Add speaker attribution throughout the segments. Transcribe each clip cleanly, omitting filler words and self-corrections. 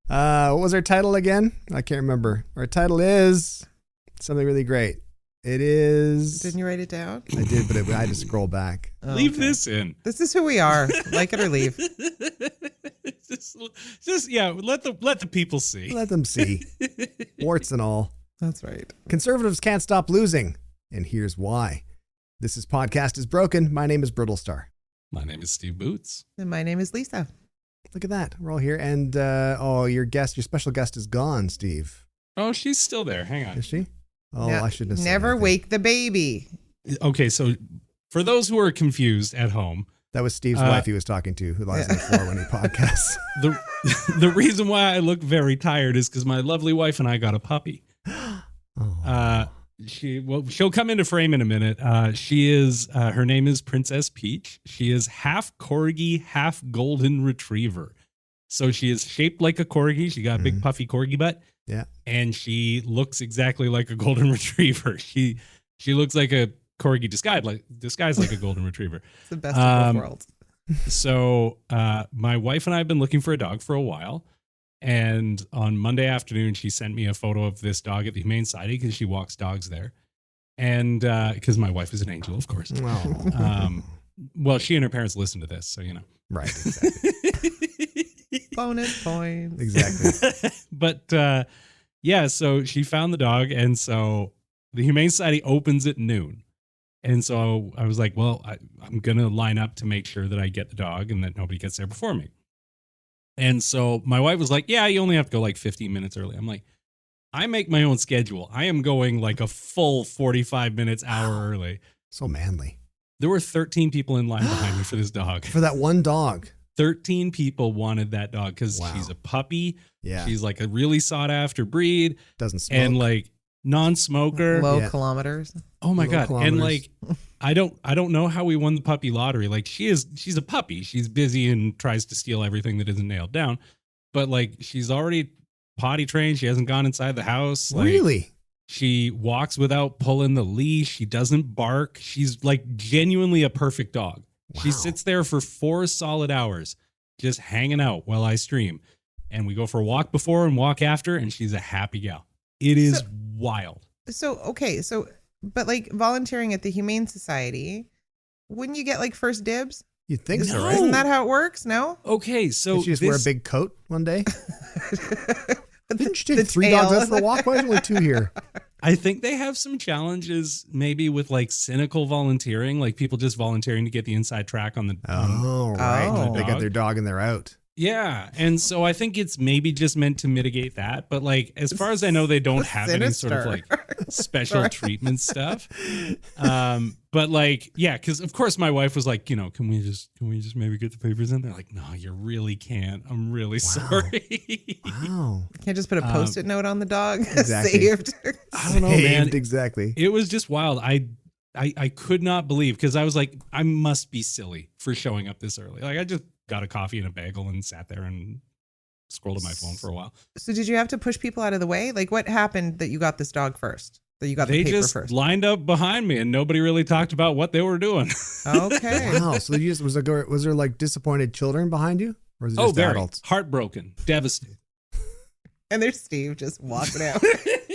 Speaker 1: What was our title again? I can't remember. Our title is something really great. It is...
Speaker 2: Didn't you write it down?
Speaker 1: I did, but I had to scroll back.
Speaker 3: Leave this in.
Speaker 2: This is who we are. Like it or leave.
Speaker 3: just let the people see.
Speaker 1: Let them see. Warts and all.
Speaker 2: That's right.
Speaker 1: Conservatives can't stop losing. And here's why. This is Podcast is Broken. My name is Brittlestar.
Speaker 3: My name is Steve Boots.
Speaker 2: And my name is Lisa.
Speaker 1: Look at that. We're all here. And, your special guest is gone, Steve.
Speaker 3: Oh, she's still there. Hang on.
Speaker 1: Is she? Oh,
Speaker 2: No,
Speaker 1: I shouldn't have said
Speaker 2: never
Speaker 1: anything.
Speaker 2: wake the baby.
Speaker 3: Okay, so for those who are confused at home,
Speaker 1: That was Steve's wife he was talking to, who lies on the floor when he podcasts.
Speaker 3: the reason why I look very tired is because my lovely wife and I got a puppy. She'll come into frame in a minute. Her name is Princess Peach. She is half corgi, half golden retriever. So she is shaped like a corgi. She got a big puffy corgi butt.
Speaker 1: Yeah.
Speaker 3: And she looks exactly like a golden retriever. She looks like a corgi disguised like a golden retriever.
Speaker 2: It's the best of both worlds.
Speaker 3: So my wife and I have been looking for a dog for a while. And on Monday afternoon, she sent me a photo of this dog at the Humane Society because she walks dogs there. And because my wife is an angel, of course.
Speaker 1: Oh.
Speaker 3: Well, she and her parents listen to this, so you know.
Speaker 1: Right, exactly.
Speaker 2: Bonus points.
Speaker 1: Exactly.
Speaker 3: But so she found the dog. And so the Humane Society opens at noon. And so I was like, well, I'm going to line up to make sure that I get the dog and that nobody gets there before me. And so my wife was like, yeah, you only have to go like 15 minutes early. I'm like, I make my own schedule. I am going like a full 45 minutes, hour early.
Speaker 1: So manly.
Speaker 3: There were 13 people in line behind me for this dog.
Speaker 1: For that one dog.
Speaker 3: 13 people wanted that dog because
Speaker 1: Wow.
Speaker 3: she's a puppy.
Speaker 1: Yeah.
Speaker 3: She's like a really sought after breed.
Speaker 1: Doesn't smoke.
Speaker 3: And like non-smoker.
Speaker 2: Low kilometers.
Speaker 3: Oh my
Speaker 1: Low
Speaker 3: God.
Speaker 1: kilometers.
Speaker 3: And like, I don't know how we won the puppy lottery. Like she's a puppy. She's busy and tries to steal everything that isn't nailed down. But like, she's already potty trained. She hasn't gone inside the house. Like,
Speaker 1: Really?
Speaker 3: she walks without pulling the leash. She doesn't bark. She's like genuinely a perfect dog.
Speaker 1: Wow.
Speaker 3: She sits there for 4 solid hours, just hanging out while I stream. And we go for a walk before and walk after, and she's a happy gal. It is wild.
Speaker 2: But like volunteering at the Humane Society, wouldn't you get like first dibs?
Speaker 1: You'd think so, right?
Speaker 2: Isn't that how it works? No?
Speaker 3: Okay, so
Speaker 1: Did she just wear a big coat one day? Didn't she
Speaker 2: The
Speaker 1: take 3
Speaker 2: tail.
Speaker 1: dogs out for a walk? Why is there only 2 here?
Speaker 3: I think they have some challenges maybe with like cynical volunteering, like people just volunteering to get the inside track on the
Speaker 1: Oh, right.
Speaker 2: Oh.
Speaker 1: They got their dog and they're out.
Speaker 3: Yeah. And so I think it's maybe just meant to mitigate that. But like, as far as I know, they don't have any sort of like special treatment stuff. But like, yeah, because of course my wife was like, can we just maybe get the papers in? They're like, no, you really can't. I'm really sorry.
Speaker 1: Wow.
Speaker 2: Can't just put a post-it note on the dog.
Speaker 1: Exactly.
Speaker 2: Saved.
Speaker 3: I don't know, man.
Speaker 1: Saved, exactly.
Speaker 3: It was just wild. I could not believe, because I was like, I must be silly for showing up this early. Like I just got a coffee and a bagel and sat there and scrolled on my phone for a while.
Speaker 2: So did you have to push people out of the way? Like what happened that you got this dog first? That you got
Speaker 3: They
Speaker 2: the paper
Speaker 3: just
Speaker 2: first?
Speaker 3: lined up behind me and nobody really talked about what they were doing.
Speaker 2: Okay.
Speaker 1: Wow. So was there like disappointed children behind you? Or was it just
Speaker 3: very
Speaker 1: adults?
Speaker 3: heartbroken, devastated.
Speaker 2: And there's Steve just walking out.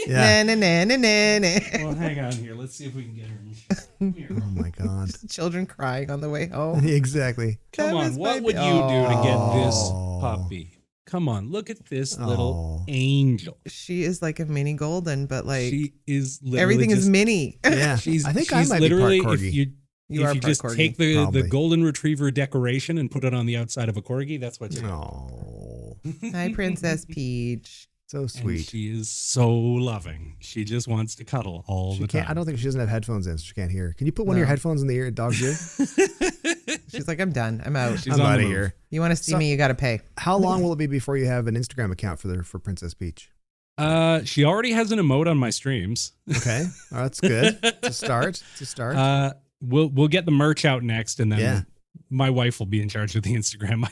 Speaker 1: Yeah.
Speaker 2: Na, na, na, na, na.
Speaker 3: Well, hang on here. Let's see if we can get her. Here.
Speaker 1: Oh my God.
Speaker 2: Children crying on the way home.
Speaker 1: Exactly.
Speaker 3: Come
Speaker 2: That
Speaker 3: on,
Speaker 2: was
Speaker 3: what
Speaker 2: my
Speaker 3: would you do to get this
Speaker 1: Oh.
Speaker 3: puppy? Come on, look at this little
Speaker 1: Oh.
Speaker 3: angel.
Speaker 2: She is like a mini golden, but like
Speaker 3: She is literally
Speaker 2: everything is
Speaker 3: just,
Speaker 2: mini.
Speaker 1: Yeah.
Speaker 3: I think
Speaker 1: I
Speaker 3: she's
Speaker 1: might be part
Speaker 3: literally, if
Speaker 1: corgi.
Speaker 3: you
Speaker 2: You are
Speaker 3: if you
Speaker 2: part
Speaker 3: just
Speaker 2: corgi.
Speaker 3: take the
Speaker 1: Probably.
Speaker 3: golden retriever decoration and put it on the outside of a corgi, that's what you
Speaker 1: Oh,
Speaker 2: Hi, Princess Peach.
Speaker 1: so
Speaker 3: And
Speaker 1: sweet.
Speaker 3: she is so loving. She just wants to cuddle all
Speaker 1: She
Speaker 3: the
Speaker 1: can't.
Speaker 3: time.
Speaker 1: I don't think she doesn't have headphones in, so she can't hear. Can you put one of your
Speaker 2: No.
Speaker 1: headphones in the dog's ear?
Speaker 2: She's like, I'm done. I'm out.
Speaker 3: She's
Speaker 1: I'm
Speaker 3: on the
Speaker 1: out of
Speaker 3: move.
Speaker 1: here.
Speaker 2: You want to see
Speaker 1: So-
Speaker 2: me? You got to pay.
Speaker 1: How long will it be before you have an Instagram account for Princess Peach?
Speaker 3: She already has an emote on my streams.
Speaker 1: Okay, oh, that's good. It's a start.
Speaker 3: We'll get the merch out next, and then
Speaker 1: Yeah.
Speaker 3: my wife will be in charge of the Instagram.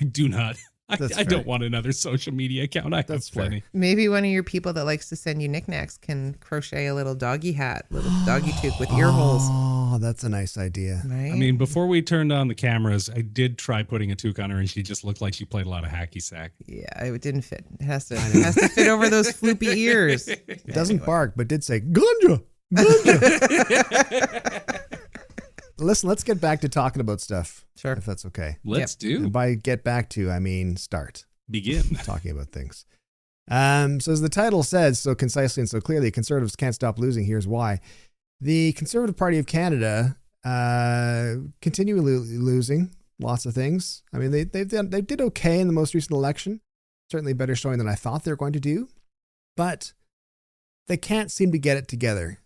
Speaker 3: I don't want another social media account. I
Speaker 1: That's
Speaker 3: have plenty.
Speaker 2: Maybe one of your people that likes to send you knickknacks can crochet a little doggy hat, little doggy toque with ear holes.
Speaker 1: Oh, that's a nice idea.
Speaker 2: Right?
Speaker 3: I mean, before we turned on the cameras, I did try putting a toque on her, and she just looked like she played a lot of hacky sack.
Speaker 2: yeah, it didn't fit. It has to fit over those floopy ears.
Speaker 1: It doesn't bark, but did say, Ganja! Ganja! Listen, let's get back to talking about stuff.
Speaker 2: Sure.
Speaker 1: If that's okay.
Speaker 3: Let's do.
Speaker 1: And by get back to, I mean start
Speaker 3: Begin.
Speaker 1: talking about things. So as the title says so concisely and so clearly, Conservatives can't stop losing. Here's why. The Conservative Party of Canada continually losing lots of things. I mean, they did okay in the most recent election. Certainly better showing than I thought they were going to do. But they can't seem to get it together.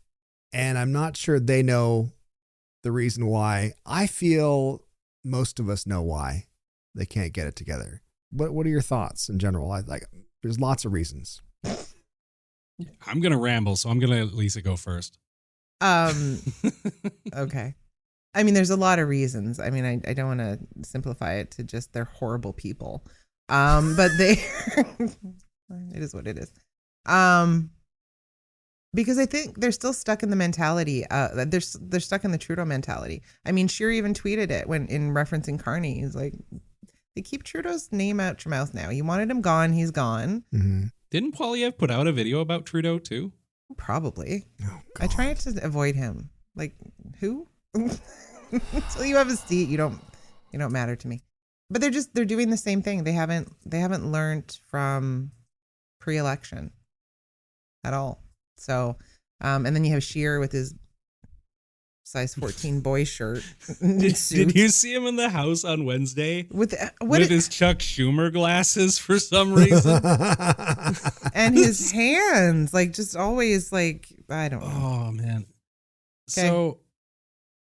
Speaker 1: And I'm not sure they know the reason why. I feel most of us know why they can't get it together. What are your thoughts in general? There's lots of reasons.
Speaker 3: I'm going to ramble, so I'm going to let Lisa go first.
Speaker 2: Okay. I mean, there's a lot of reasons. I mean, I don't want to simplify it to just they're horrible people. But it is what it is. Because I think they're still stuck in the mentality. They're stuck in the Trudeau mentality. I mean, Scheer even tweeted it when in referencing Carney. He's like, they keep Trudeau's name out your mouth now. You wanted him gone. He's gone.
Speaker 1: Mm-hmm.
Speaker 3: Didn't Poilievre put out a video about Trudeau too?
Speaker 2: Probably.
Speaker 1: Oh,
Speaker 2: I try to avoid him. Like, who? Until you have a seat, you don't matter to me. But they're doing the same thing. They haven't learned from pre-election at all. So, and then you have Scheer with his size 14 boy shirt.
Speaker 3: Did you see him in the House on Wednesday
Speaker 2: with
Speaker 3: his Chuck Schumer glasses for some reason?
Speaker 2: And his hands, like, just always like, I don't know.
Speaker 3: Oh man.
Speaker 2: Okay.
Speaker 3: So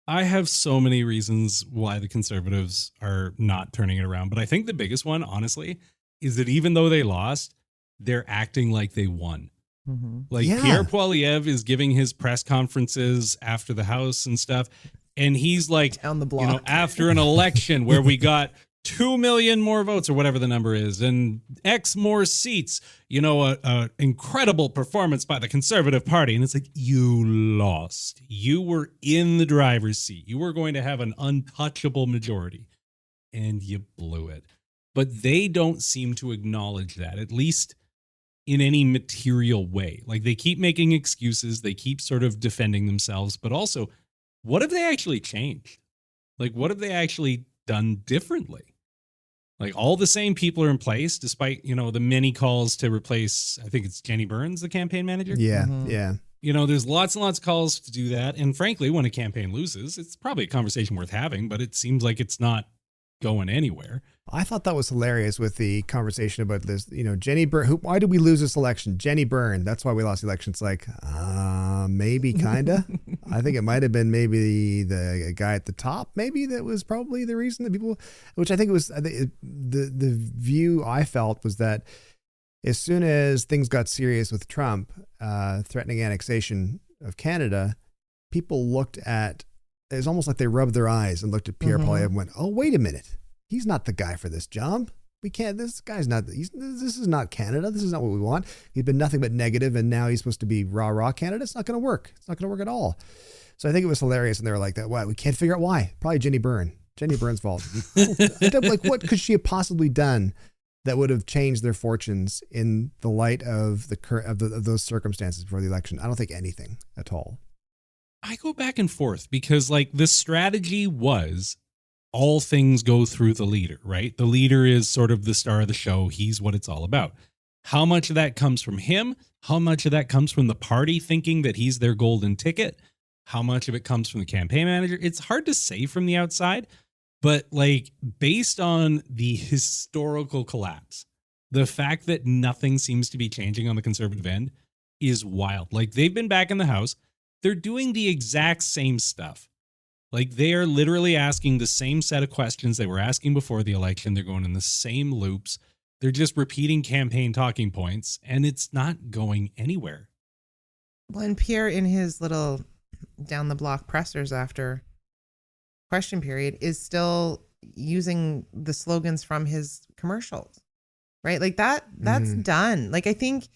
Speaker 3: I have so many reasons why the Conservatives are not turning it around, but I think the biggest one, honestly, is that even though they lost, they're acting like they won.
Speaker 2: Mm-hmm.
Speaker 3: Like Pierre Poilievre is giving his press conferences after the House and stuff, and he's like,
Speaker 2: down the block,
Speaker 3: after an election where we got 2 million more votes or whatever the number is, and X more seats, a incredible performance by the Conservative Party. And it's like, you lost. You were in the driver's seat. You were going to have an untouchable majority, and you blew it. But they don't seem to acknowledge that, at least in any material way. Like, they keep making excuses. They keep sort of defending themselves. But also, what have they actually changed? Like, what have they actually done differently? Like, all the same people are in place, despite, the many calls to replace, I think it's Jenny Burns, the campaign manager.
Speaker 1: Yeah,
Speaker 2: Mm-hmm.
Speaker 1: yeah.
Speaker 3: There's lots and lots of calls to do that. And frankly, when a campaign loses, it's probably a conversation worth having, but it seems like it's not going anywhere.
Speaker 1: I thought that was hilarious with the conversation about this, Jenny Byrne. Why did we lose this election? Jenny Byrne. That's why we lost the election. It's like, maybe, kind of. I think it might have been maybe the guy at the top. Maybe that was probably the reason that people, which I think it was, the view I felt was that as soon as things got serious with Trump threatening annexation of Canada, people looked at, it was almost like they rubbed their eyes and looked at Pierre Poilievre and went, oh, wait a minute. He's not the guy for this job. We can't, this guy's not, this is not Canada. This is not what we want. He's been nothing but negative, and now he's supposed to be rah Canada. It's not going to work. It's not going to work at all. So I think it was hilarious. And they were like that. Why? We can't figure out why. Probably Jenny Byrne's fault. Like, what could she have possibly done that would have changed their fortunes in the light of of those circumstances before the election? I don't think anything at all.
Speaker 3: I go back and forth because, like, the strategy was all things go through the leader, right? The leader is sort of the star of the show. He's what it's all about. How much of that comes from him? How much of that comes from the party thinking that he's their golden ticket? How much of it comes from the campaign manager? It's hard to say from the outside, but, like, based on the historical collapse, the fact that nothing seems to be changing on the Conservative end is wild. Like, they've been back in the House. They're doing the exact same stuff. Like, they are literally asking the same set of questions they were asking before the election. They're going in the same loops. They're just repeating campaign talking points, and it's not going anywhere.
Speaker 2: Well, and Pierre, in his little down the block pressers after question period, is still using the slogans from his commercials. right? Like that's done. Like, I think,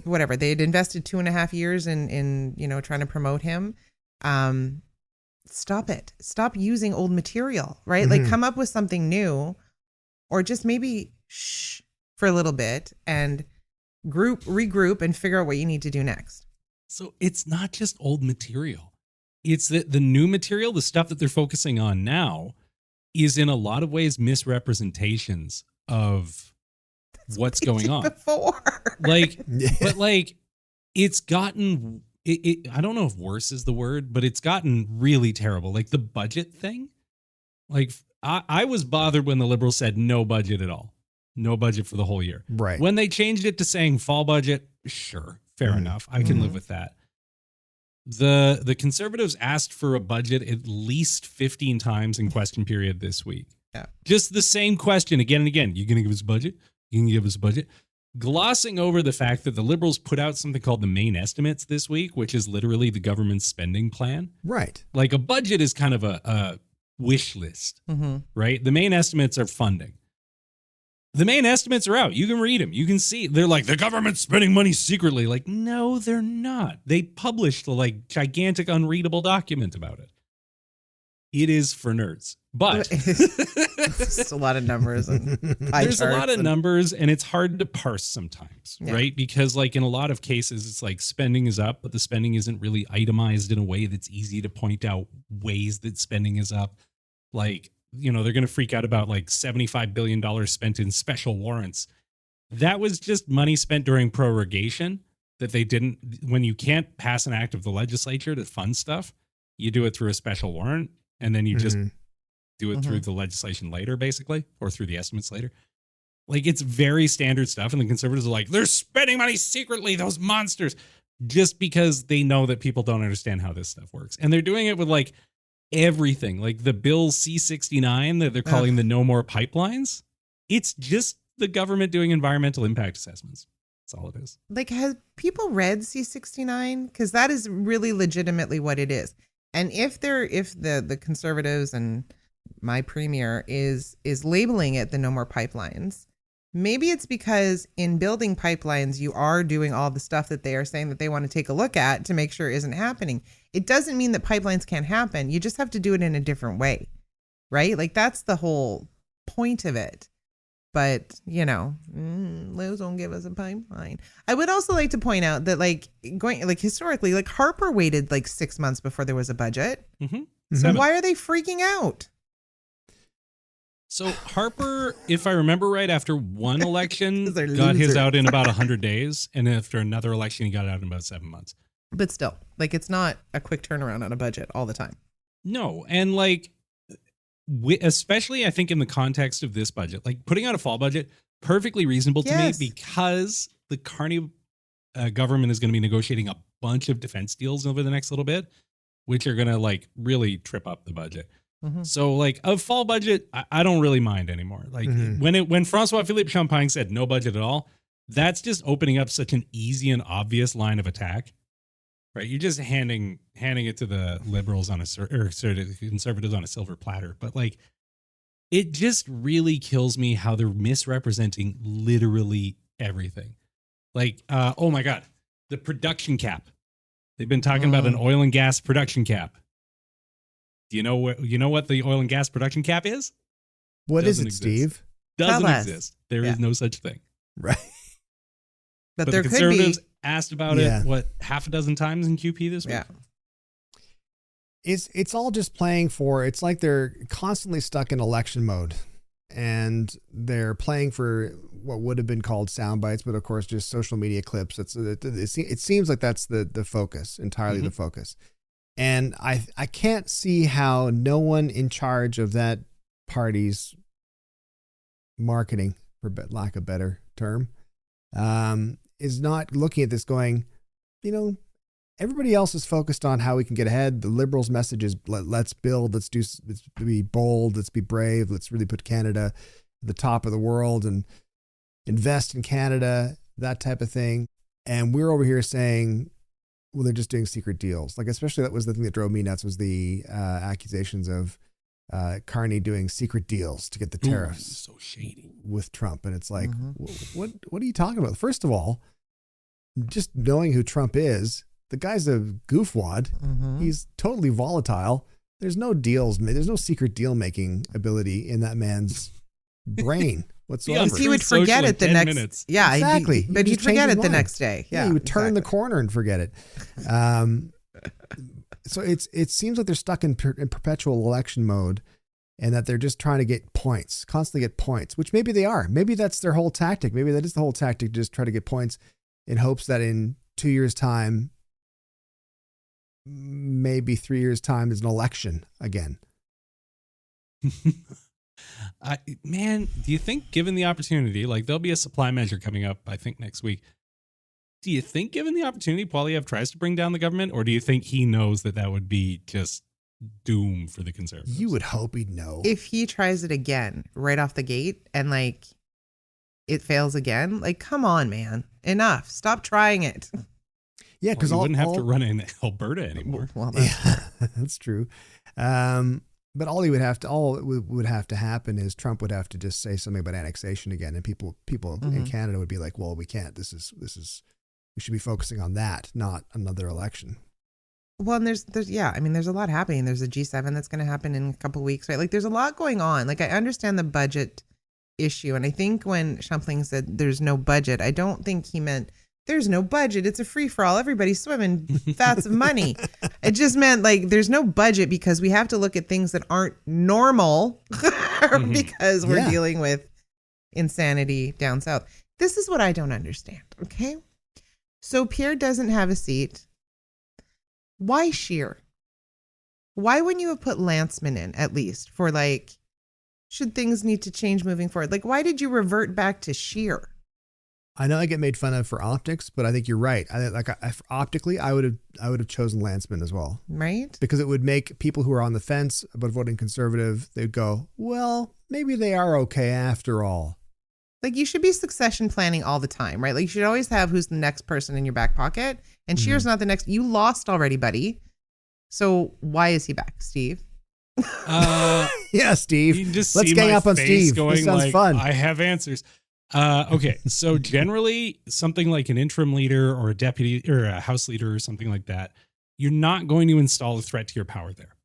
Speaker 2: whatever, they had invested 2.5 years in trying to promote him. Stop it. Stop using old material, right? Like, come up with something new, or just maybe shh for a little bit and regroup and figure out what you need to do next.
Speaker 3: So it's not just old material. It's that the new material, the stuff that they're focusing on now, is in a lot of ways misrepresentations of what's going on.
Speaker 2: Before.
Speaker 3: But it's gotten, I don't know if worse is the word, but it's gotten really terrible. Like the budget thing. Like I was bothered when the Liberals said no budget at all. No budget for the whole year.
Speaker 1: Right.
Speaker 3: When they changed it to saying fall budget, sure, fair enough. I can live with that. The Conservatives asked for a budget at least 15 times in question period this week.
Speaker 2: Yeah.
Speaker 3: Just the same question again and again. You going to give us a budget? You can give us a budget? Glossing over the fact that the Liberals put out something called the main estimates this week, which is literally the government's spending plan.
Speaker 1: Right.
Speaker 3: Like a budget is kind of a wish list, right? The main estimates are funding. The main estimates are out. You can read them. You can see. They're like, the government's spending money secretly. Like, no, they're not. They published a gigantic unreadable document about it. It is for nerds. But
Speaker 2: it's just a lot of numbers and
Speaker 3: there's a lot of numbers, and it's hard to parse sometimes, right? Because in a lot of cases, it's like spending is up, but the spending isn't really itemized in a way that's easy to point out ways that spending is up. They're going to freak out about $75 billion spent in special warrants. That was just money spent during prorogation that they didn't, when you can't pass an act of the legislature to fund stuff, you do it through a special warrant, and then you just do it through the legislation later, basically, or through the estimates later. It's very standard stuff. And the Conservatives are like, they're spending money secretly, those monsters, just because they know that people don't understand how this stuff works. And they're doing it with everything, like the bill C-69 that they're calling the No More Pipelines. It's just the government doing environmental impact assessments. That's all it is.
Speaker 2: Have people read C-69? Because that is really legitimately what it is. And if the Conservatives and my premier is labeling it the No More Pipelines, maybe it's because in building pipelines, you are doing all the stuff that they are saying that they want to take a look at to make sure isn't happening. It doesn't mean that pipelines can't happen. You just have to do it in a different way, right? That's the whole point of it. But, Liz won't give us a pipeline. I would also like to point out that historically, Harper waited 6 months before there was a budget. So why are they freaking out?
Speaker 3: So Harper, if I remember right, after one election, got his out in about 100 days. And after another election, he got it out in about 7 months.
Speaker 2: But still, it's not a quick turnaround on a budget all the time.
Speaker 3: No. And especially I think in the context of this budget, putting out a fall budget, perfectly reasonable to me, because the Carney government is going to be negotiating a bunch of defense deals over the next little bit, which are going to really trip up the budget. So a fall budget, I don't really mind anymore. When Francois Philippe Champagne said no budget at all, that's just opening up such an easy and obvious line of attack, right? You're just handing it to the Liberals on the Conservatives on a silver platter. But it just really kills me how they're misrepresenting literally everything. Oh my God, the production cap. They've been talking about an oil and gas production cap. Do you know what the oil and gas production cap is?
Speaker 1: What is it, Steve?
Speaker 3: Doesn't exist. There is no such thing.
Speaker 1: Right.
Speaker 2: But
Speaker 3: the
Speaker 2: there
Speaker 3: Conservatives
Speaker 2: could be.
Speaker 3: Asked about it, half a dozen times in QP this week?
Speaker 2: Yeah.
Speaker 1: It's all just playing for, it's like they're constantly stuck in election mode, and they're playing for what would have been called sound bites, but of course just social media clips. It seems like that's the focus, entirely the focus. And I can't see how no one in charge of that party's marketing, for lack of a better term, is not looking at this going, everybody else is focused on how we can get ahead. The Liberals' message is let's build, let's be bold, let's be brave, let's really put Canada at the top of the world and invest in Canada, that type of thing. And we're over here saying, well, they're just doing secret deals. Especially that was the thing that drove me nuts, was the accusations of Carney doing secret deals to get the tariffs
Speaker 3: so shady
Speaker 1: with Trump. And it's like, what are you talking about? First of all, just knowing who Trump is, the guy's a goofwad. He's totally volatile. There's no deals. There's no secret deal making ability in that man's brain whatsoever.
Speaker 2: He would forget it the next
Speaker 3: minutes.
Speaker 2: Yeah,
Speaker 1: exactly.
Speaker 2: But he'd forget it the next day.
Speaker 1: Yeah, he would turn the corner and forget it. So it seems like they're stuck in perpetual election mode, and that they're just trying to get points, constantly get points, which maybe they are. Maybe that's their whole tactic. Maybe that is the whole tactic, just try to get points in hopes that in 2 years' time, maybe 3 years' time, there's an election again.
Speaker 3: Man, do you think given the opportunity, like there'll be a supply measure coming up, I think next week. Do you think given the opportunity, Poilievre tries to bring down the government, or do you think he knows that would be just doom for the Conservatives?
Speaker 1: You would hope he'd know.
Speaker 2: If he tries it again right off the gate and like it fails again, like, come on, man, enough. Stop trying it.
Speaker 1: Yeah, because
Speaker 3: he wouldn't have to run in Alberta anymore.
Speaker 2: Well,
Speaker 1: that's true. But all it would have to happen is Trump would have to just say something about annexation again, and people in Canada would be like, "Well, we can't. This is we should be focusing on that, not another election."
Speaker 2: Well, and there's a lot happening. There's a G7 that's going to happen in a couple of weeks, right? Like, there's a lot going on. Like, I understand the budget issue, and I think when Champlain said there's no budget, I don't think he meant there's no budget. It's a free for all. Everybody's swimming vats of money. It just meant like there's no budget because we have to look at things that aren't normal because we're dealing with insanity down south. This is what I don't understand. Okay. So Pierre doesn't have a seat. Why Scheer? Why wouldn't you have put Lanceman in at least for like, should things need to change moving forward? Like, why did you revert back to Scheer?
Speaker 1: I know I get made fun of for optics, but I think you're right. Optically, I would have chosen Lanceman as well,
Speaker 2: right?
Speaker 1: Because it would make people who are on the fence about voting Conservative, they'd go, well, maybe they are okay after all.
Speaker 2: Like, you should be succession planning all the time, right? Like, you should always have who's the next person in your back pocket. And Scheer's not the next. You lost already, buddy. So why is he back, Steve?
Speaker 1: Yeah, Steve.
Speaker 3: You can just
Speaker 1: Let's
Speaker 3: see
Speaker 1: gang
Speaker 3: my
Speaker 1: up on
Speaker 3: face
Speaker 1: Steve.
Speaker 3: Going
Speaker 1: this sounds
Speaker 3: like,
Speaker 1: fun.
Speaker 3: I have answers. Okay, so generally something like an interim leader or a deputy or a house leader or something like that, you're not going to install a threat to your power there,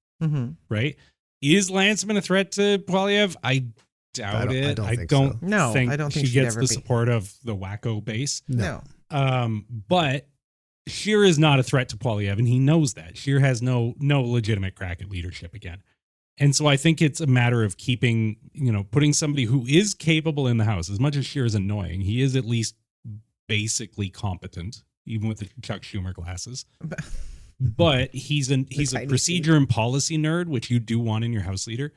Speaker 3: right? Is Lanceman a threat to Poilievre? I doubt it. I don't think she gets the support of the wacko base.
Speaker 2: No.
Speaker 3: But Scheer is not a threat to Poilievre, and he knows that. Scheer has no legitimate crack at leadership again. And so I think it's a matter of keeping, putting somebody who is capable in the House. As much as Scheer is annoying, he is at least basically competent, even with the Chuck Schumer glasses. But he's a procedure and policy nerd, which you do want in your House leader.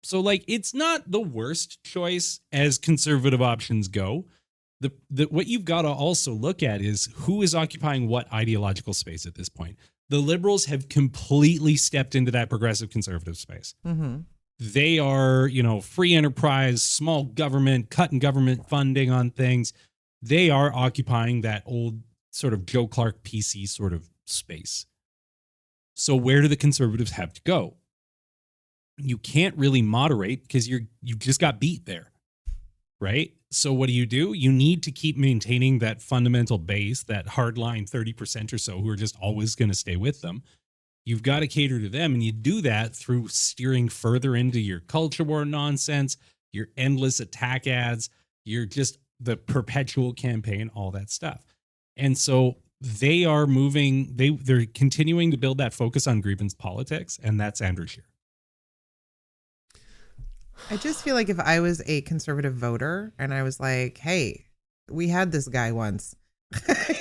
Speaker 3: So like, it's not the worst choice as conservative options go. What you've got to also look at is who is occupying what ideological space at this point. The Liberals have completely stepped into that progressive conservative space. They are, free enterprise, small government, cutting government funding on things. They are occupying that old sort of Joe Clark PC sort of space. So where do the Conservatives have to go? You can't really moderate because you just got beat there, right? So what do? You need to keep maintaining that fundamental base, that hardline 30% or so who are just always going to stay with them. You've got to cater to them, and you do that through steering further into your culture war nonsense, your endless attack ads, your just the perpetual campaign, all that stuff. And so they are moving, they're continuing to build that focus on grievance politics, and that's Andrew Scheer.
Speaker 2: I just feel like if I was a conservative voter and I was like, hey, we had this guy once,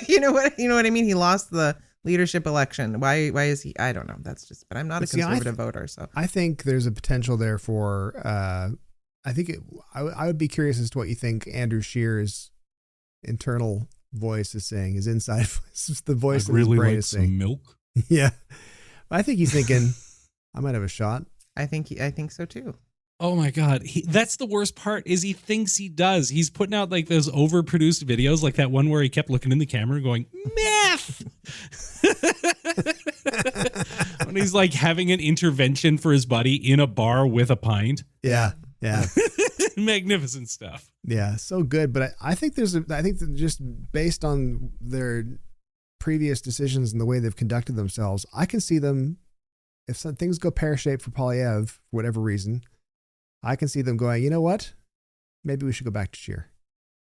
Speaker 2: you know what I mean? He lost the leadership election. Why is he? I don't know. That's just, but I'm not a conservative voter. So
Speaker 1: I think there's a potential there for, I would be curious as to what you think Andrew Scheer's internal voice is saying, his inside voice, the voice that his brain is saying.
Speaker 3: Milk.
Speaker 1: Yeah. I think he's thinking, I might have a shot.
Speaker 2: I think so too.
Speaker 3: Oh my God. That's the worst part is he thinks he does. He's putting out like those overproduced videos, like that one where he kept looking in the camera going, meth. when he's like having an intervention for his buddy in a bar with a pint.
Speaker 1: Yeah.
Speaker 3: Magnificent stuff.
Speaker 1: Yeah, so good. But I think I think that just based on their previous decisions and the way they've conducted themselves, I can see them, if some things go pear-shaped for Poilievre, for whatever reason, I can see them going, you know what? Maybe we should go back to cheer.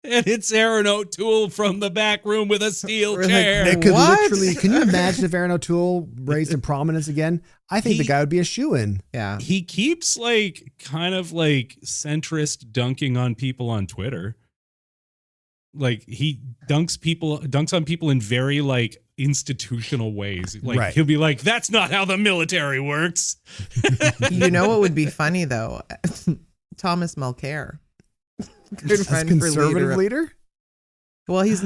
Speaker 3: And it's Aaron O'Toole from the back room with a steel chair.
Speaker 1: It could literally, can you imagine if Aaron O'Toole raised in prominence again? I think the guy would be a shoo-in.
Speaker 2: Yeah.
Speaker 3: He keeps like kind of like centrist dunking on people on Twitter. Like he dunks on people in very like institutional ways. Like he'll be like, that's not how the military works.
Speaker 2: You know what would be funny though? Thomas Mulcair. Good friend for
Speaker 1: conservative leader.
Speaker 2: Well, he's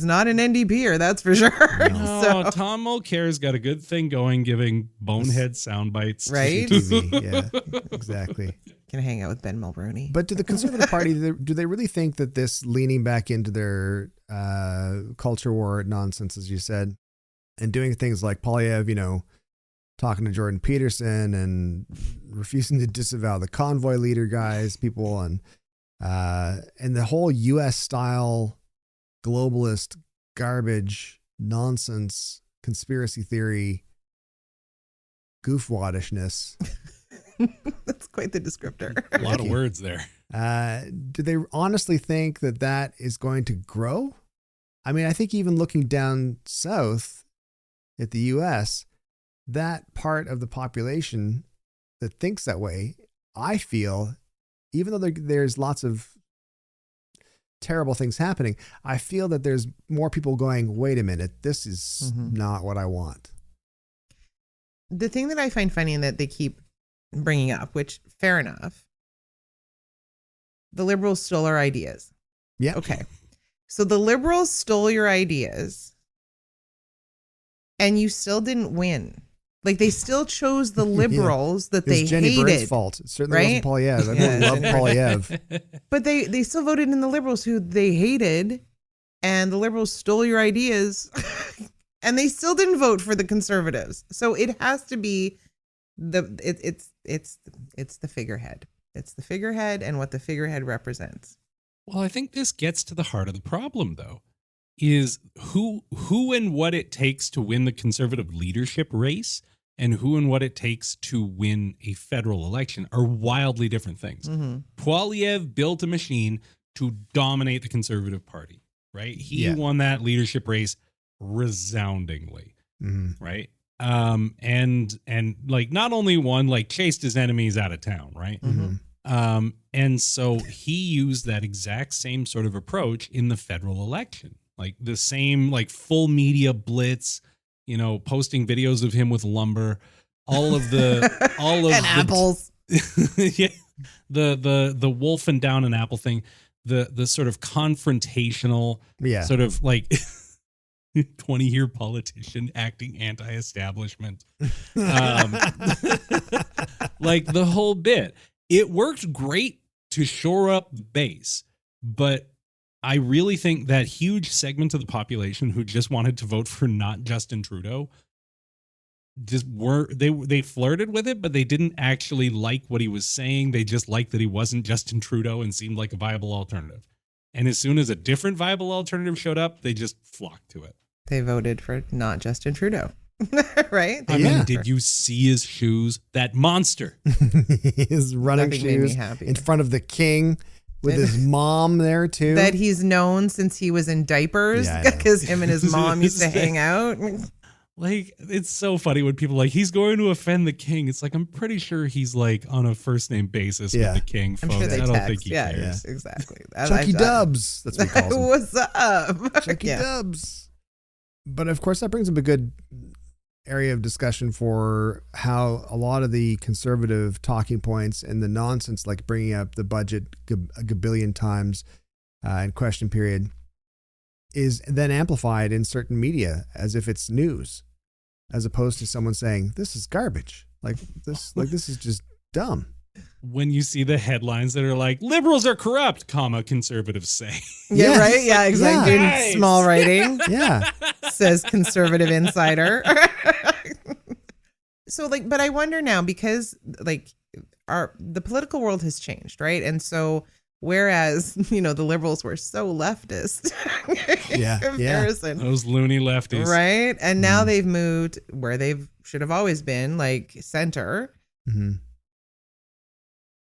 Speaker 2: not an NDPer, that's for sure.
Speaker 3: No, so. Tom Mulcair's got a good thing going, giving bonehead sound bites.
Speaker 2: Right?
Speaker 1: Yeah, exactly.
Speaker 2: Can hang out with Ben Mulroney.
Speaker 1: But to the Conservative Party, do they really think that this leaning back into their culture war nonsense, as you said, and doing things like Poilievre, talking to Jordan Peterson and refusing to disavow the convoy leader guys, people, and the whole U.S. style globalist garbage nonsense conspiracy theory goofwaddishness.
Speaker 2: That's quite the descriptor.
Speaker 3: A lot of words there.
Speaker 1: Do they honestly think that is going to grow? I mean, I think even looking down south at the U.S., that part of the population that thinks that way, I feel, even though there's lots of terrible things happening, I feel that there's more people going, wait a minute, this is not what I want.
Speaker 2: The thing that I find funny and that they keep bringing up, which fair enough, the Liberals stole our ideas.
Speaker 1: Yeah.
Speaker 2: Okay. So the Liberals stole your ideas and you still didn't win. Like they still chose the Liberals that they
Speaker 1: Jenny
Speaker 2: hated.
Speaker 1: Byrne's fault. It certainly wasn't Poilievre. I love Poilievre.
Speaker 2: But they still voted in the Liberals who they hated, and the Liberals stole your ideas and they still didn't vote for the Conservatives. So it has to be it's the figurehead. It's the figurehead and what the figurehead represents.
Speaker 3: Well, I think this gets to the heart of the problem, though, is who and what it takes to win the Conservative leadership race and who and what it takes to win a federal election are wildly different things. Poilievre built a machine to dominate the Conservative Party, right? He won that leadership race resoundingly, right? And like not only won, like chased his enemies out of town, right? And so he used that exact same sort of approach in the federal election, like the same like full media blitz, posting videos of him with lumber, all of
Speaker 2: and apples.
Speaker 3: Yeah, the wolf and down an apple thing, the sort of confrontational, sort of like 20-year politician acting anti-establishment, like the whole bit. It worked great to shore up the base, but I really think that huge segment of the population who just wanted to vote for not Justin Trudeau just they flirted with it, but they didn't actually like what he was saying. They just liked that he wasn't Justin Trudeau and seemed like a viable alternative. And as soon as a different viable alternative showed up, they just flocked to it.
Speaker 2: They voted for not Justin Trudeau. Right?
Speaker 3: I mean, did you see his shoes? That monster.
Speaker 1: His running shoes in front of the king with his mom there too.
Speaker 2: That he's known since he was in diapers because him and his mom used to hang out.
Speaker 3: Like, it's so funny when people are like, he's going to offend the king. It's like, I'm pretty sure he's like on a first name basis with the king, folks.
Speaker 2: I'm sure they
Speaker 3: I don't
Speaker 2: text.
Speaker 3: think he cares.
Speaker 2: Yes, exactly.
Speaker 1: Chucky Dubs. That's what he calls him.
Speaker 2: What's up?
Speaker 1: Chucky Dubs. But of course, that brings up a good area of discussion for how a lot of the conservative talking points and the nonsense, like bringing up the budget a gabillion times in question period, is then amplified in certain media as if it's news, as opposed to someone saying, this is garbage. Like this is just dumb.
Speaker 3: When you see the headlines that are like, liberals are corrupt, conservatives say.
Speaker 2: Yeah, right? Yeah, exactly.
Speaker 3: Nice.
Speaker 2: Small writing.
Speaker 1: Yeah.
Speaker 2: Says conservative insider. So like, but I wonder now because like the political world has changed, right? And so whereas, you know, the liberals were so leftist in comparison.
Speaker 3: Those loony lefties.
Speaker 2: Right. And now they've moved where they should have always been, like center.
Speaker 1: Mm-hmm.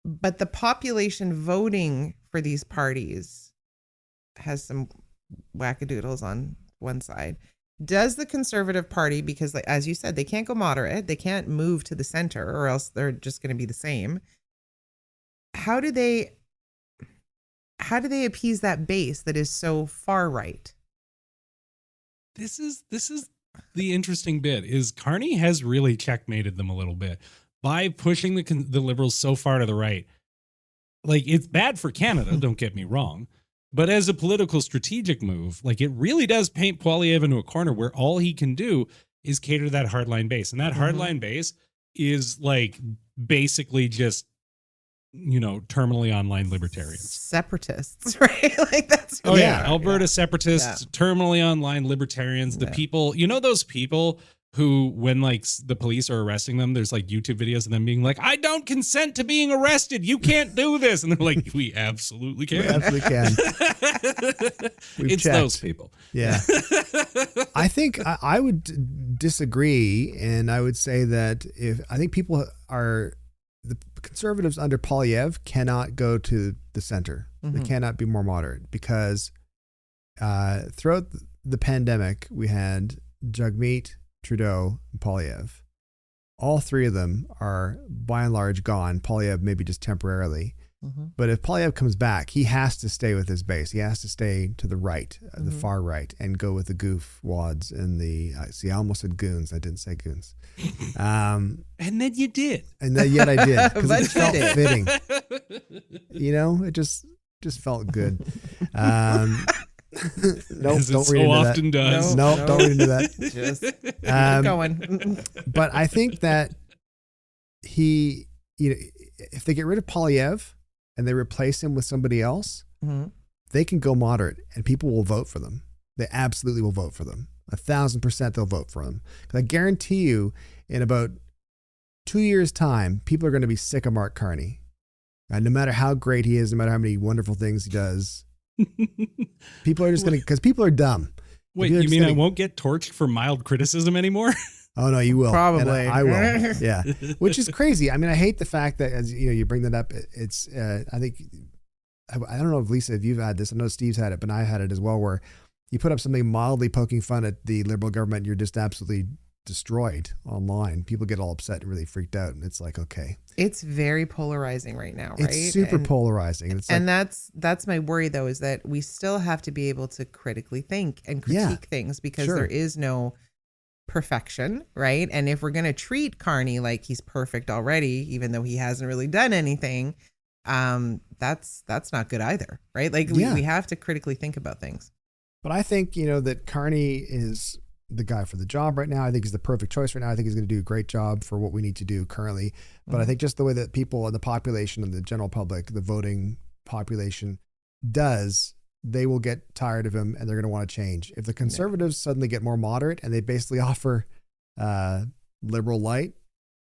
Speaker 2: But the population voting for these parties has some wackadoodles on one side. Does the Conservative Party, because like, as you said, they can't go moderate, they can't move to the center or else they're just going to be the same. How do they appease that base that is so far right?
Speaker 3: This is the interesting bit is Carney has really checkmated them a little bit by pushing the liberals so far to the right. Like, it's bad for Canada, don't get me wrong, but as a political strategic move, like, it really does paint Poilievre into a corner where all he can do is cater to that hardline base. And that hardline base is like basically just, you know, terminally online libertarians.
Speaker 2: Separatists, right? Like that's
Speaker 3: Alberta separatists, terminally online libertarians, the people, you know, those people who, when like the police are arresting them, there's like YouTube videos of them being like, I don't consent to being arrested. You can't do this. And they're like, we absolutely can.
Speaker 1: We absolutely can.
Speaker 3: It's checked. Those people.
Speaker 1: Yeah. I think I would disagree. And I would say that I think people are, the Conservatives under Poilievre cannot go to the center. They cannot be more moderate because throughout the pandemic, we had Jagmeet, Trudeau, and Poilievre. All three of them are by and large gone. Poilievre maybe just temporarily. But if Poilievre comes back, he has to stay with his base. He has to stay to the right, the far right, and go with the goof wads and the, I almost said goons. I didn't say goons.
Speaker 3: And then you did.
Speaker 1: And then yet I did, because it felt fitting. You know, it just felt good. Nope, don't read into that. Nope, don't read into that.
Speaker 2: Just keep going.
Speaker 1: But I think that he, you know, if they get rid of Poilievre and they replace him with somebody else, they can go moderate and people will vote for them. They absolutely will vote for them. 1,000% they'll vote for them. Because I guarantee you, in about 2 years' time, people are going to be sick of Mark Carney. And no matter how great he is, no matter how many wonderful things he does, people are just going to, because people are dumb.
Speaker 3: Wait, you mean I won't get torched for mild criticism anymore?
Speaker 1: Oh no, you will.
Speaker 2: Probably.
Speaker 1: I will. Yeah. Which is crazy. I mean, I hate the fact that, as you know, you bring that up. It's, I think, I don't know if Lisa, if you've had this, I know Steve's had it, but I had it as well, where you put up something mildly poking fun at the Liberal government, you're just absolutely destroyed online. People get all upset and really freaked out. And it's like, okay.
Speaker 2: It's very polarizing right now, right?
Speaker 1: It's super polarizing. It's
Speaker 2: and that's my worry though, is that we still have to be able to critically think and critique things because there is no perfection, right? And if we're going to treat Carney like he's perfect already, even though he hasn't really done anything, that's not good either, right? Like we have to critically think about things.
Speaker 1: But I think, you know, that Carney is the guy for the job right now. I think he's the perfect choice right now. I think he's going to do a great job for what we need to do currently. But I think just the way that people in the population and the general public, the voting population does, they will get tired of him and they're going to want to change. If the Conservatives suddenly get more moderate and they basically offer liberal light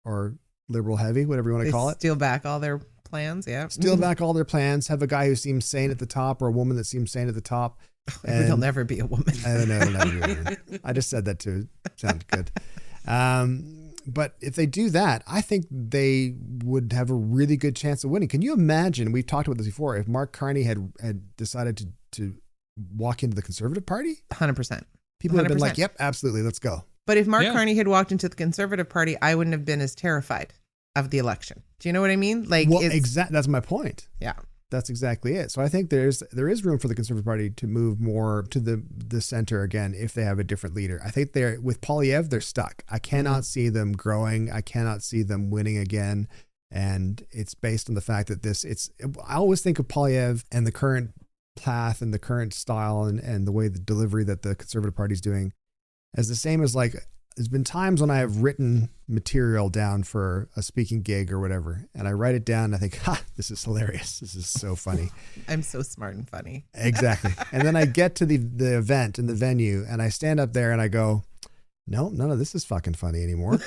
Speaker 1: or liberal heavy, whatever you want to call it.
Speaker 2: Steal back all their plans.
Speaker 1: Steal back all their plans. Have a guy who seems sane at the top or a woman that seems sane at the top.
Speaker 2: And he'll never be a woman.
Speaker 1: I don't know. It'll never be a woman. I just said that to sound good. But if they do that, I think they would have a really good chance of winning. Can you imagine? We've talked about this before. If Mark Carney had decided to walk into the Conservative Party,
Speaker 2: 100%.
Speaker 1: People would have been like, "Yep, absolutely, let's go."
Speaker 2: But if Mark Carney had walked into the Conservative Party, I wouldn't have been as terrified of the election. Do you know what I mean? Like,
Speaker 1: well, exactly. That's my point.
Speaker 2: Yeah.
Speaker 1: That's exactly it. So I think there is room for the Conservative Party to move more to the center again if they have a different leader. I think with Poilievre, they're stuck. I cannot see them growing. I cannot see them winning again. And it's based on the fact that I always think of Poilievre and the current path and the current style and the way the delivery that the Conservative Party is doing as the same as, like, there's been times when I have written material down for a speaking gig or whatever, and I write it down and I think, this is hilarious. This is so funny.
Speaker 2: I'm so smart and funny.
Speaker 1: Exactly. And then I get to the event and the venue and I stand up there and I go, no, none of this is fucking funny anymore.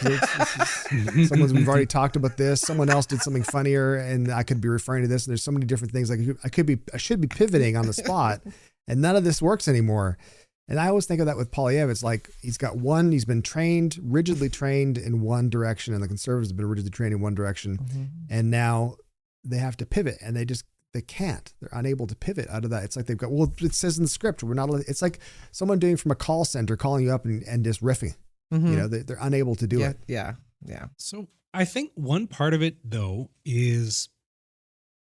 Speaker 1: We've already talked about this. Someone else did something funnier, and I could be referring to this. And there's so many different things. Like I should be pivoting on the spot, and none of this works anymore. And I always think of that with Poilievre. It's like he's been rigidly trained in one direction, and the Conservatives have been rigidly trained in one direction, and now they have to pivot, and they can't. They're unable to pivot out of that. It's like they've got, well, it says in the script, we're not, it's like someone doing from a call center, calling you up and just riffing. You know, they're unable to do it.
Speaker 2: Yeah.
Speaker 3: So I think one part of it, though, is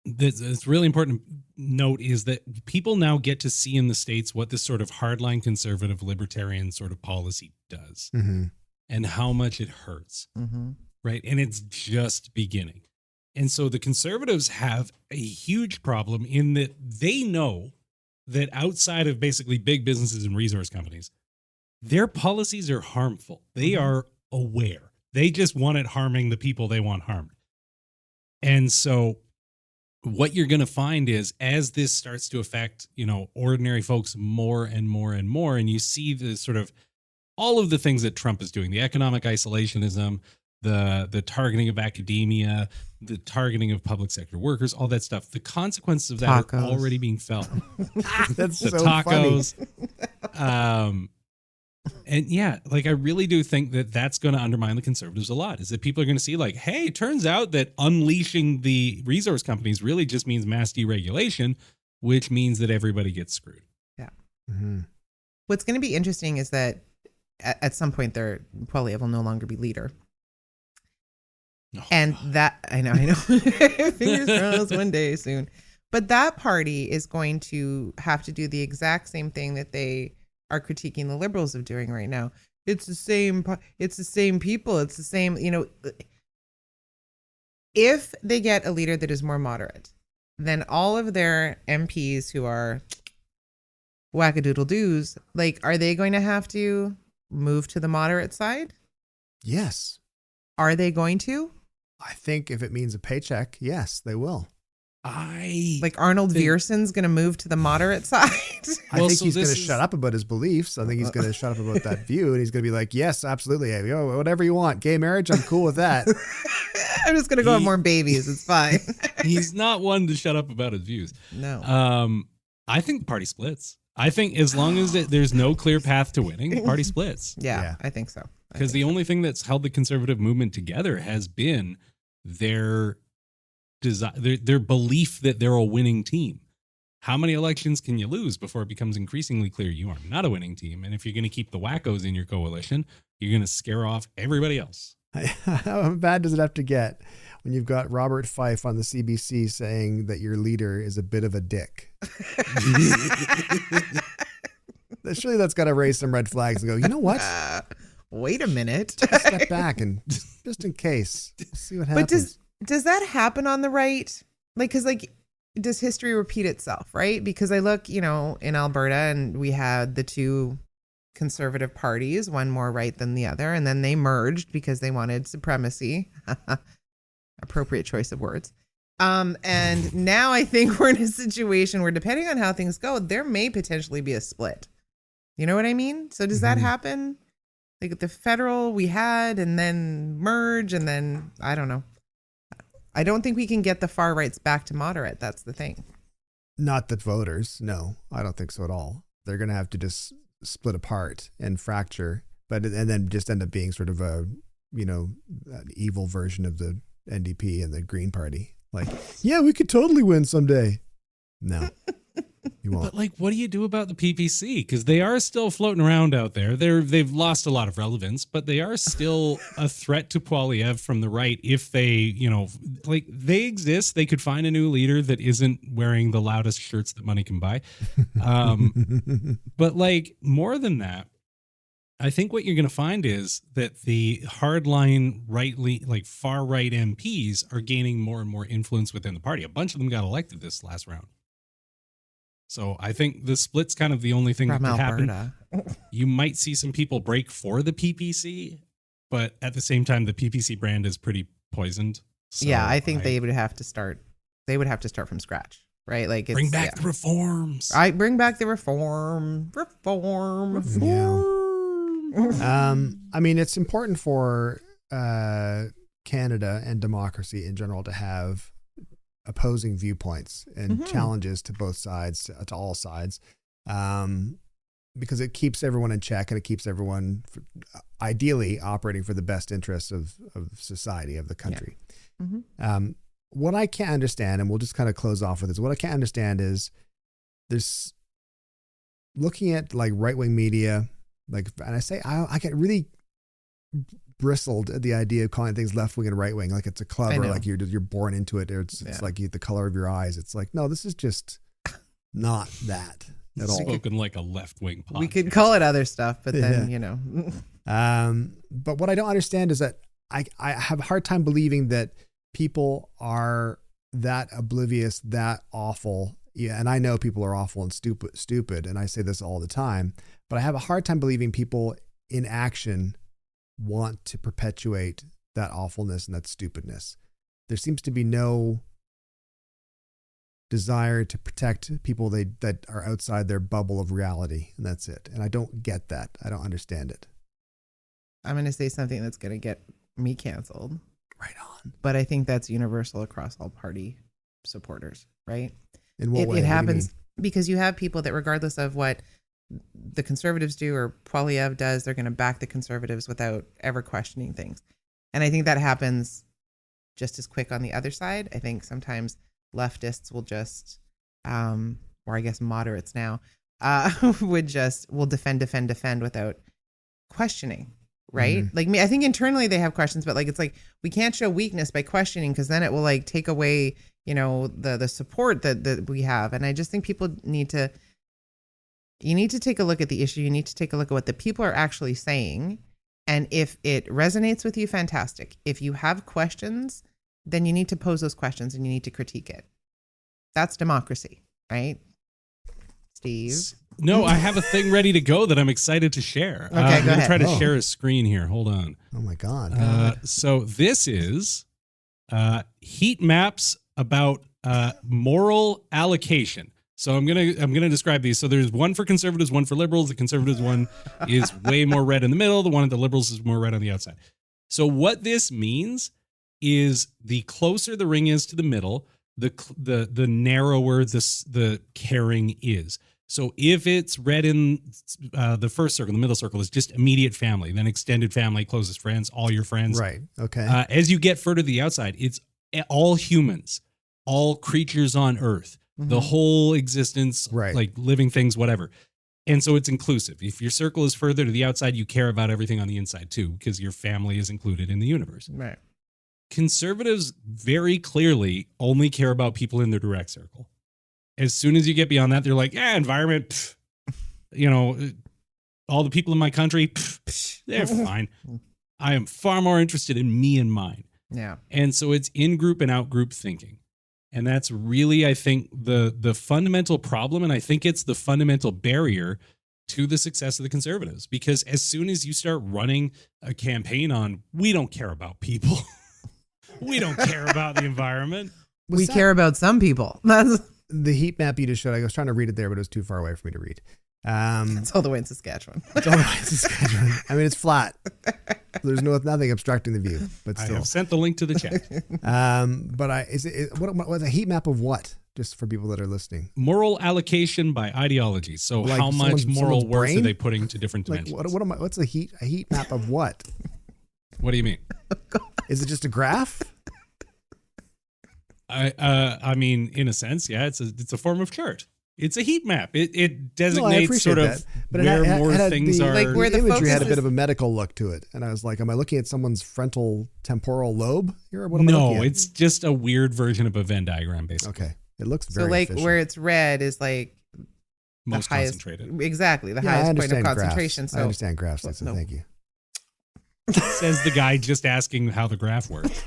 Speaker 3: it's really important to note is that people now get to see in the States what this sort of hardline conservative libertarian sort of policy does and how much it hurts. Right. And it's just beginning. And so the Conservatives have a huge problem in that they know that outside of basically big businesses and resource companies, their policies are harmful. They are aware. They just want it harming the people they want harmed. And so what you're going to find is as this starts to affect, ordinary folks more and more and more, and you see the sort of all of the things that Trump is doing, the economic isolationism, the targeting of academia, the targeting of public sector workers, all that stuff. The consequences of that are already being felt.
Speaker 1: That's
Speaker 3: the
Speaker 1: so
Speaker 3: tacos.
Speaker 1: Funny.
Speaker 3: And yeah, like I really do think that that's going to undermine the Conservatives a lot, is that people are going to see like, hey, it turns out that unleashing the resource companies really just means mass deregulation, which means that everybody gets screwed.
Speaker 2: Yeah. What's going to be interesting is that at some point Poilievre will no longer be leader. And that, I know, fingers crossed one day soon. But that party is going to have to do the exact same thing that they are critiquing the Liberals of doing right now. It's the same people. It's the same, if they get a leader that is more moderate, then all of their MPs who are wackadoodle-doos, like, are they going to have to move to the moderate side?
Speaker 1: Yes.
Speaker 2: Are they going to?
Speaker 1: I think if it means a paycheck, yes, they will.
Speaker 2: Like Arnold Vierson's going to move to the moderate side.
Speaker 1: I think he's going to shut up about his beliefs. I think he's going to shut up about that view, and he's going to be like, yes, absolutely. Whatever you want. Gay marriage, I'm cool with that.
Speaker 2: I'm just going to go have more babies. It's fine.
Speaker 3: He's not one to shut up about his views.
Speaker 2: No.
Speaker 3: I think the party splits. I think as long as there's no clear path to winning, the party splits.
Speaker 2: Yeah, I think so.
Speaker 3: Because the only thing that's held the conservative movement together has been their desire, their belief that they're a winning team. How many elections can you lose before it becomes increasingly clear you are not a winning team? And if you're going to keep the wackos in your coalition, you're going to scare off everybody else.
Speaker 1: How bad does it have to get when you've got Robert Fife on the CBC saying that your leader is a bit of a dick? Surely that's got to raise some red flags and go, you know what?
Speaker 2: Wait a minute.
Speaker 1: Step back and just in case, see what happens.
Speaker 2: But does that happen on the right? Does history repeat itself, right? Because I look, in Alberta, and we had the two conservative parties, one more right than the other, and then they merged because they wanted supremacy. Appropriate choice of words. And now I think we're in a situation where, depending on how things go, there may potentially be a split. You know what I mean? So does that happen? Like at the federal we had, and then merge, and then I don't know. I don't think we can get the far rights back to moderate. That's the thing.
Speaker 1: Not the voters. No, I don't think so at all. They're going to have to just split apart and fracture, and then just end up being sort of an evil version of the NDP and the Green Party. Like, yeah, we could totally win someday. No. You won't.
Speaker 3: But what do you do about the PPC? Because they are still floating around out there. They've lost a lot of relevance, but they are still a threat to Poilievre from the right. If they, they exist, they could find a new leader that isn't wearing the loudest shirts that money can buy. But more than that, I think what you're going to find is that the hardline far right MPs are gaining more and more influence within the party. A bunch of them got elected this last round. So I think the split's kind of the only thing that could happen. You might see some people break for the PPC, but at the same time, the PPC brand is pretty poisoned. So
Speaker 2: yeah, I think they would have to start. They would have to start from scratch, right?
Speaker 3: Bring back the reforms.
Speaker 2: I bring back the reform.
Speaker 1: Yeah. I mean, it's important for Canada and democracy in general to have opposing viewpoints and challenges to both sides, to all sides, because it keeps everyone in check and it keeps everyone ideally operating for the best interests of society, of the country. Yeah. What I can't understand, and we'll just kind of close off with this, what I can't understand is there's looking at like right-wing media, like, and I say, I get really bristled at the idea of calling things left-wing and right-wing, like it's a club or like you're born into it, or it's like the color of your eyes. It's like, no, this is just not that at all.
Speaker 3: Spoken like a left-wing podcast.
Speaker 2: We could call it other stuff, but then, you know.
Speaker 1: But what I don't understand is that I have a hard time believing that people are that oblivious, that awful. Yeah, and I know people are awful and stupid, and I say this all the time, but I have a hard time believing people in action want to perpetuate that awfulness and that stupidness. There seems to be no desire to protect people that are outside their bubble of reality, and that's it. And I don't get that. I don't understand it.
Speaker 2: I'm going to say something that's going to get me canceled.
Speaker 1: Right on.
Speaker 2: But I think that's universal across all party supporters, right?
Speaker 1: In what way?
Speaker 2: It happens because you have people that, regardless of what the conservatives do or Poilievre does, they're going to back the conservatives without ever questioning things. And I think that happens just as quick on the other side. I think sometimes leftists will just, or I guess moderates now, will defend without questioning. Right. Like me, I think internally they have questions, but like, it's like, we can't show weakness by questioning, because then it will like take away, you know, the support that we have. And I just think people you need to take a look at the issue. You need to take a look at what the people are actually saying. And if it resonates with you, fantastic. If you have questions, then you need to pose those questions and you need to critique it. That's democracy, right? Steve?
Speaker 3: No, I have a thing ready to go that I'm excited to share.
Speaker 2: Okay,
Speaker 3: I'm
Speaker 2: go
Speaker 3: going to
Speaker 2: ahead.
Speaker 3: try to share a screen here. Hold on.
Speaker 1: Oh my God.
Speaker 3: So this is heat maps about moral allocation. So I'm gonna describe these. So there's one for conservatives, one for liberals. The conservatives one is way more red in the middle. The one of the liberals is more red on the outside. So what this means is the closer the ring is to the middle, the narrower the caring is. So if it's red in the first circle, the middle circle is just immediate family, then extended family, closest friends, all your friends.
Speaker 1: Right. Okay.
Speaker 3: As you get further to the outside, it's all humans, all creatures on Earth, the whole existence,
Speaker 1: Right.
Speaker 3: like living things, whatever. And so it's inclusive. If your circle is further to the outside, you care about everything on the inside too, because your family is included in the universe.
Speaker 2: Right.
Speaker 3: Conservatives very clearly only care about people in their direct circle. As soon as you get beyond that, they're like, environment, all the people in my country, they're fine. I am far more interested in me and mine.
Speaker 2: Yeah.
Speaker 3: And so it's in-group and out-group thinking. And that's really, I think, the fundamental problem, and I think it's the fundamental barrier to the success of the conservatives. Because as soon as you start running a campaign on, we don't care about people, we don't care about the environment.
Speaker 2: We care about some people. That's
Speaker 1: The heat map you just showed. I was trying to read it there, but it was too far away for me to read.
Speaker 2: it's all the way in Saskatchewan.
Speaker 1: It's all the way in Saskatchewan. I mean, it's flat. There's nothing obstructing the view, but
Speaker 3: I
Speaker 1: still.
Speaker 3: have sent the link to the chat.
Speaker 1: But what's a heat map of what? Just for people that are listening.
Speaker 3: Moral allocation by ideology. So
Speaker 1: Like
Speaker 3: how much moral
Speaker 1: someone's
Speaker 3: worth
Speaker 1: brain?
Speaker 3: are they putting to different
Speaker 1: Like
Speaker 3: dimensions?
Speaker 1: what's a heat map of what?
Speaker 3: What do you mean?
Speaker 1: Is it just a graph?
Speaker 3: I mean, in a sense, yeah, it's a form of chart. It's a heat map. It
Speaker 1: No, I
Speaker 3: designates
Speaker 1: appreciate
Speaker 3: sort of
Speaker 1: that. But
Speaker 3: where
Speaker 1: it had
Speaker 3: more things are.
Speaker 2: Like where the
Speaker 1: imagery
Speaker 2: focus
Speaker 1: had a bit
Speaker 2: is-
Speaker 1: of a medical look to it, and I was like, "Am I looking at someone's frontal temporal lobe here? Or what am I looking
Speaker 3: No,
Speaker 1: at?"
Speaker 3: it's just a weird version of a Venn diagram, basically.
Speaker 1: Okay. It looks
Speaker 2: So
Speaker 1: very
Speaker 2: like
Speaker 1: efficient.
Speaker 2: where it's red is like
Speaker 3: Most
Speaker 2: the highest,
Speaker 3: concentrated.
Speaker 2: exactly the
Speaker 1: Yeah, I
Speaker 2: highest point of
Speaker 1: understand graphs.
Speaker 2: concentration. So
Speaker 1: I understand graphs, Lisa.
Speaker 2: No.
Speaker 1: Thank you.
Speaker 3: Says the guy just asking how the graph works.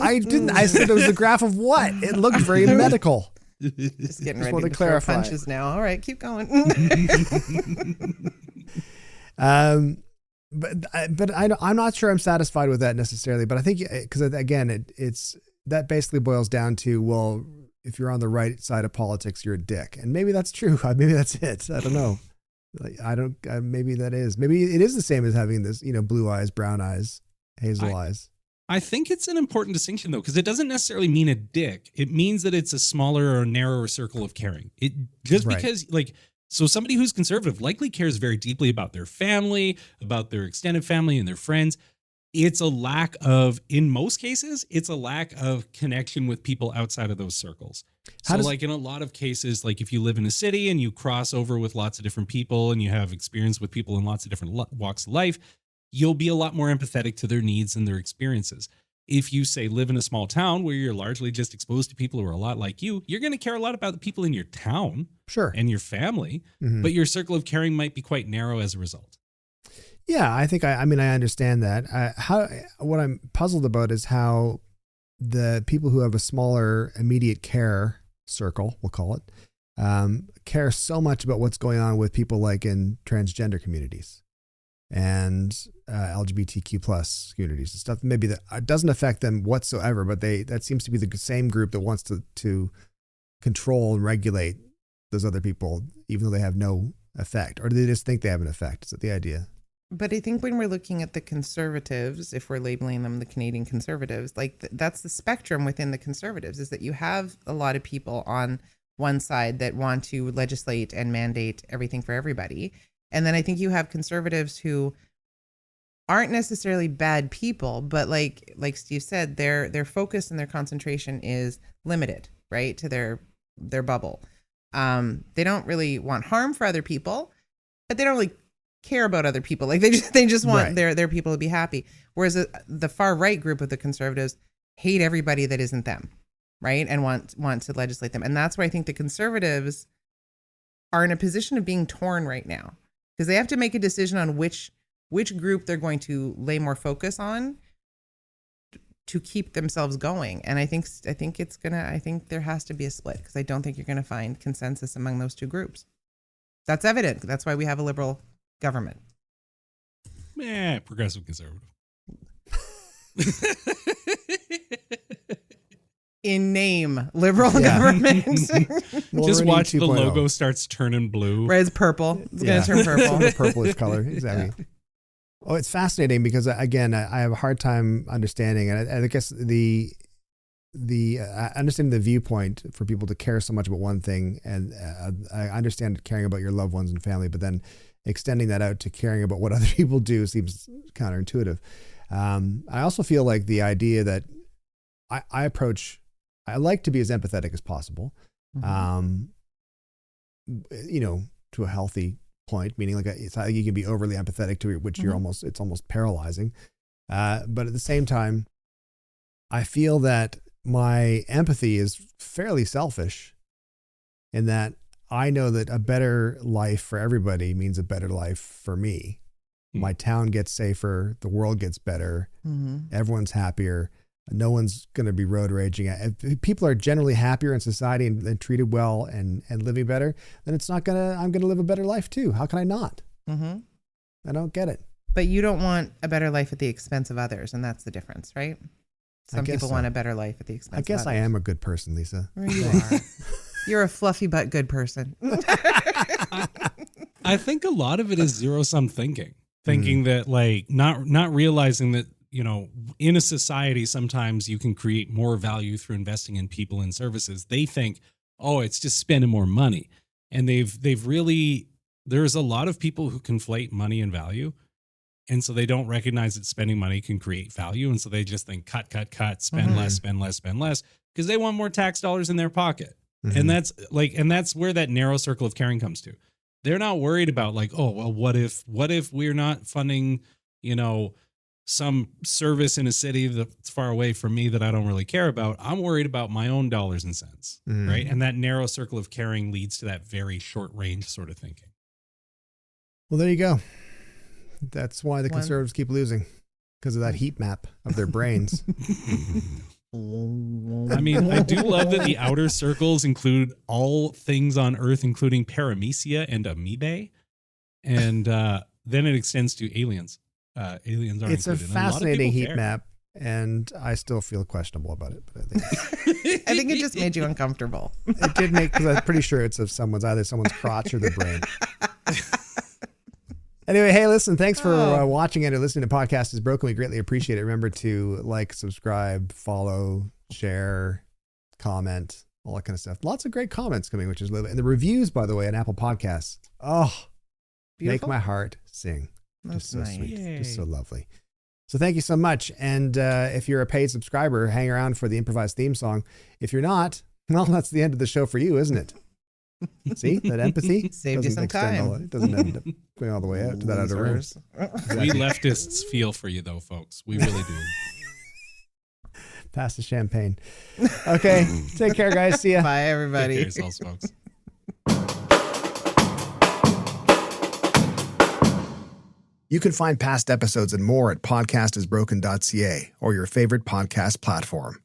Speaker 1: I didn't. I said it was a graph of what? It looked very medical.
Speaker 2: just getting
Speaker 1: Just
Speaker 2: ready
Speaker 1: wanted
Speaker 2: to
Speaker 1: to
Speaker 2: throw
Speaker 1: clarify.
Speaker 2: punches now. All right, keep going.
Speaker 1: But I'm not sure I'm satisfied with that necessarily. But I think because again, it's that basically boils down to, well, if you're on the right side of politics, you're a dick, and maybe that's true. Maybe that's it. I don't know. Like, I don't, maybe that is, maybe it is the same as having this, blue eyes, brown eyes, hazel eyes.
Speaker 3: I think it's an important distinction though, because it doesn't necessarily mean a dick. It means that it's a smaller or narrower circle of caring. It just
Speaker 1: Right.
Speaker 3: because so somebody who's conservative likely cares very deeply about their family, about their extended family and their friends. It's a lack of, in most cases, it's a lack of connection with people outside of those circles. So in a lot of cases, like if you live in a city and you cross over with lots of different people and you have experience with people in lots of different walks of life, you'll be a lot more empathetic to their needs and their experiences. If you say live in a small town where you're largely just exposed to people who are a lot like you're going to care a lot about the people in your town,
Speaker 1: Sure,
Speaker 3: and your family,
Speaker 1: Mhm.
Speaker 3: but your circle of caring might be quite narrow as a result.
Speaker 1: Yeah, I think I understand that. What I'm puzzled about is how the people who have a smaller immediate care circle, we'll call it, care so much about what's going on with people like in transgender communities and LGBTQ plus communities and stuff. Maybe that doesn't affect them whatsoever, but that seems to be the same group that wants to control and regulate those other people, even though they have no effect. Or do they just think they have an effect? Is that the idea?
Speaker 2: But I think when we're looking at the conservatives, if we're labeling them the Canadian conservatives, like that's the spectrum within the conservatives, is that you have a lot of people on one side that want to legislate and mandate everything for everybody. And then I think you have conservatives who aren't necessarily bad people, but like Steve said, their focus and their concentration is limited, right, to their bubble. They don't really want harm for other people, but they don't really care about other people. Like they just want
Speaker 1: Right.
Speaker 2: their people to be happy. Whereas the far right group of the conservatives hate everybody that isn't them, right? And want to legislate them. And that's where I think the conservatives are in a position of being torn right now, because they have to make a decision on which group they're going to lay more focus on to keep themselves going. And I think there has to be a split, because I don't think you're going to find consensus among those two groups. That's evident. That's why we have a liberal government.
Speaker 3: Progressive conservative.
Speaker 2: In name, liberal government.
Speaker 3: Just watch the logo starts turning blue.
Speaker 2: Right, it's purple. It's going to turn purple.
Speaker 1: Sort of purplish color. Exactly. Yeah. Oh, it's fascinating because, again, I have a hard time understanding, and I guess the understanding the viewpoint for people to care so much about one thing, and I understand caring about your loved ones and family, but then extending that out to caring about what other people do seems counterintuitive. I also feel like the idea that I like to be as empathetic as possible,
Speaker 2: Mm-hmm.
Speaker 1: To a healthy point, meaning it's not like you can be overly empathetic to which it's almost paralyzing. But at the same time, I feel that my empathy is fairly selfish in that I know that a better life for everybody means a better life for me. My town gets safer, the world gets better, everyone's happier, no one's going to be road raging. If people are generally happier in society and treated well and living better, then I'm going to live a better life too. How can I not?
Speaker 2: Mm-hmm.
Speaker 1: I don't get it.
Speaker 2: But you don't want a better life at the expense of others, and that's the difference, right? Some people want a better life at the expense of others.
Speaker 1: I guess I am a good person, Lisa.
Speaker 2: You are. You're a fluffy but good person.
Speaker 3: I think a lot of it is zero-sum thinking that not realizing that, in a society, sometimes you can create more value through investing in people and services. They think, oh, it's just spending more money. And there's a lot of people who conflate money and value. And so they don't recognize that spending money can create value. And so they just think cut, spend less, because they want more tax dollars in their pocket. And that's where that narrow circle of caring comes to. They're not worried about what if we're not funding, some service in a city that's far away from me that I don't really care about. I'm worried about my own dollars and cents, right? And that narrow circle of caring leads to that very short range sort of thinking.
Speaker 1: Well, there you go. That's why the conservatives keep losing, because of that heat map of their brains.
Speaker 3: I mean, I do love that the outer circles include all things on Earth, including paramecia and amoebae. And then it extends to aliens. Aliens aren't
Speaker 1: It's
Speaker 3: included.
Speaker 1: a fascinating heat map, and I still feel questionable about it. But
Speaker 2: I think it just made you uncomfortable.
Speaker 1: It did because I'm pretty sure it's of either someone's crotch or their brain. Anyway, hey, listen, thanks for watching and listening to Podcast is Broken. We greatly appreciate it. Remember to like, subscribe, follow, share, comment, all that kind of stuff. Lots of great comments coming, which is lovely. And the reviews, by the way, on Apple Podcasts. Oh,
Speaker 2: Beautiful.
Speaker 1: make my heart sing.
Speaker 2: That's
Speaker 1: Just so
Speaker 2: nice.
Speaker 1: sweet.
Speaker 3: Yay.
Speaker 1: Just so lovely. So thank you so much. And if you're a paid subscriber, hang around for the improvised theme song. If you're not, well, that's the end of the show for you, isn't it? See, that empathy
Speaker 2: Saved you some time.
Speaker 1: It doesn't end up going all the way out to that other room.
Speaker 2: Losers.
Speaker 3: We leftists feel for you, though, folks. We really do.
Speaker 1: Pass the champagne. Okay. Take care, guys. See ya.
Speaker 2: Bye,
Speaker 3: Take
Speaker 2: everybody.
Speaker 3: care of yourselves, folks.
Speaker 1: You can find past episodes and more at podcastisbroken.ca or your favorite podcast platform.